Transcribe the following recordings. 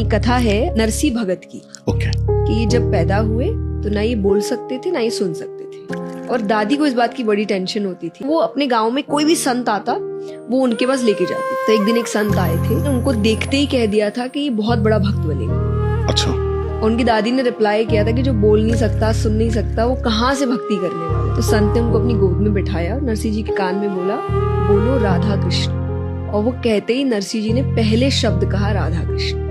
कथा है नरसी भगत की। कि जब पैदा हुए तो ना ये बोल सकते थे ना ये सुन सकते थे, और दादी को इस बात की बड़ी टेंशन होती थी। वो अपने गांव में कोई भी संत आता वो उनके पास लेके जाती। तो एक दिन एक संत आए थे, उनको देखते ही कह दिया था कि ये बहुत बड़ा भक्त बनेगा। अच्छा। उनकी दादी ने रिप्लाई किया था कि जो बोल नहीं सकता सुन नहीं सकता वो कहाँ से भक्ति करने वाला। तो संत ने उनको अपनी गोद में बिठाया, नरसी जी के कान में बोला, बोलो राधा कृष्ण। और वो कहते ही नरसी जी ने पहले शब्द कहा राधा कृष्ण।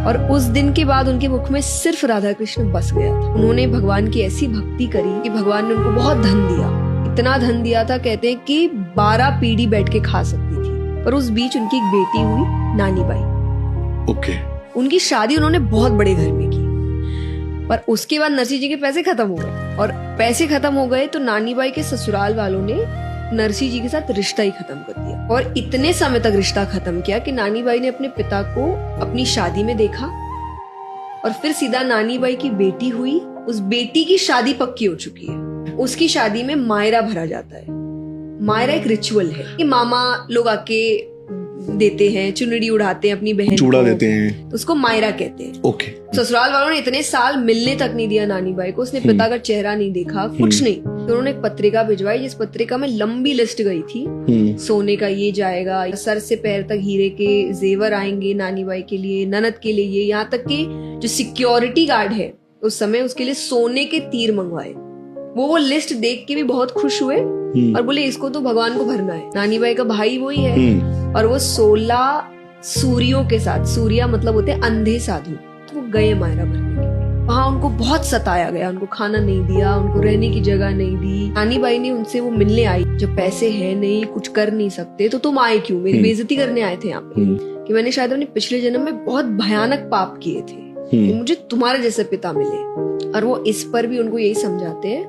और उस दिन के बाद उनके मुख में सिर्फ राधा कृष्ण बस गया था। उन्होंने भगवान की ऐसी भक्ति करी कि भगवान ने उनको बहुत धन दिया। इतना धन दिया था, कहते हैं कि 12 पीढ़ी बैठ के खा सकती थी। पर उस बीच उनकी एक बेटी हुई, नानी बाई। उनकी शादी उन्होंने बहुत बड़े घर में की। पर उसके बाद नरसी जी के पैसे खत्म हो गए, और पैसे खत्म हो गए तो नानी बाई के ससुराल वालों ने नरसी जी के साथ रिश्ता ही खत्म कर दिया। और इतने समय तक रिश्ता खत्म किया कि नानी बाई ने अपने पिता को अपनी शादी में देखा, और फिर सीधा नानी बाई की बेटी हुई। उस बेटी की शादी पक्की हो चुकी है। उसकी शादी में मायरा भरा जाता है। मायरा एक रिचुअल है कि मामा लोग आके देते हैं, चुनरी उड़ाते हैं अपनी बहन चूड़ा को, देते हैं, तो उसको मायरा कहते हैं। ससुराल वालों ने इतने साल मिलने तक नहीं दिया नानी बाई को। उसने पिता का चेहरा नहीं देखा, कुछ नहीं। तो उन्होंने एक पत्रिका भिजवाई, जिस पत्रिका में लंबी लिस्ट गई थी। सोने का ये जाएगा, सर से पैर तक हीरे के जेवर आएंगे नानी बाई के लिए, ननद के लिए ये, यहाँ तक कि जो सिक्योरिटी गार्ड है उस समय उसके लिए सोने के तीर मंगवाए। वो लिस्ट देख के भी बहुत खुश हुए और बोले इसको तो भगवान को भरना है। नानी बाई का भाई वही है। और वो 16 सूर्यों के साथ, सूर्या मतलब होते अंधे साधु, तो वो गए मायरा भरने के लिए। वहां उनको बहुत सताया गया, उनको खाना नहीं दिया, उनको रहने की जगह नहीं दी। नानी बाई ने उनसे वो मिलने आई, जब पैसे है नहीं, कुछ कर नहीं सकते, तो तुम आए क्यों? मेरी बेइज्जती करने आए थे यहाँ पे कि मैंने शायद अपने पिछले जन्म में बहुत भयानक पाप किए थे, मुझे तुम्हारे जैसे पिता मिले। और वो इस पर भी उनको यही समझाते हैं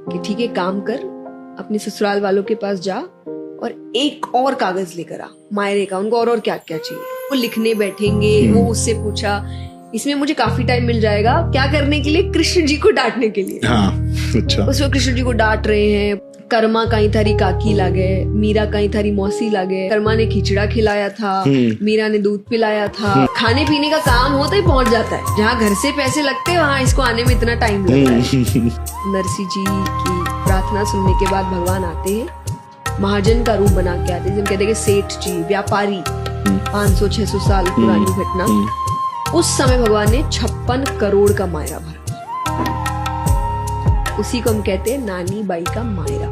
कि ठीक है, काम कर, अपने ससुराल वालों के पास जा और एक और कागज लेकर आ मायरे का। उनको और क्या क्या चाहिए वो लिखने बैठेंगे। वो उससे पूछा, इसमें मुझे काफी टाइम मिल जाएगा, क्या करने के लिए? कृष्ण जी को डांटने के लिए। अच्छा। उसमें कृष्ण जी को डांट रहे हैं। कर्मा कहीं थारी काकी लागे, मीरा कहीं थारी मौसी लागे। कर्मा ने खिचड़ा खिलाया था, मीरा ने दूध पिलाया था। खाने पीने का काम होता ही पहुंच जाता है। जहाँ घर से पैसे लगते हैं वहाँ इसको आने में इतना टाइम लगता है। नरसी जी की प्रार्थना सुनने के बाद भगवान आते हैं, महाजन का रूप बना के आते हैं। कहते हैं कि सेठ जी, व्यापारी, 500-600 साल पुरानी घटना। उस समय भगवान ने 56 करोड़ का मायरा भरा। उसी को हम कहते हैं नानी बाई का मायरा।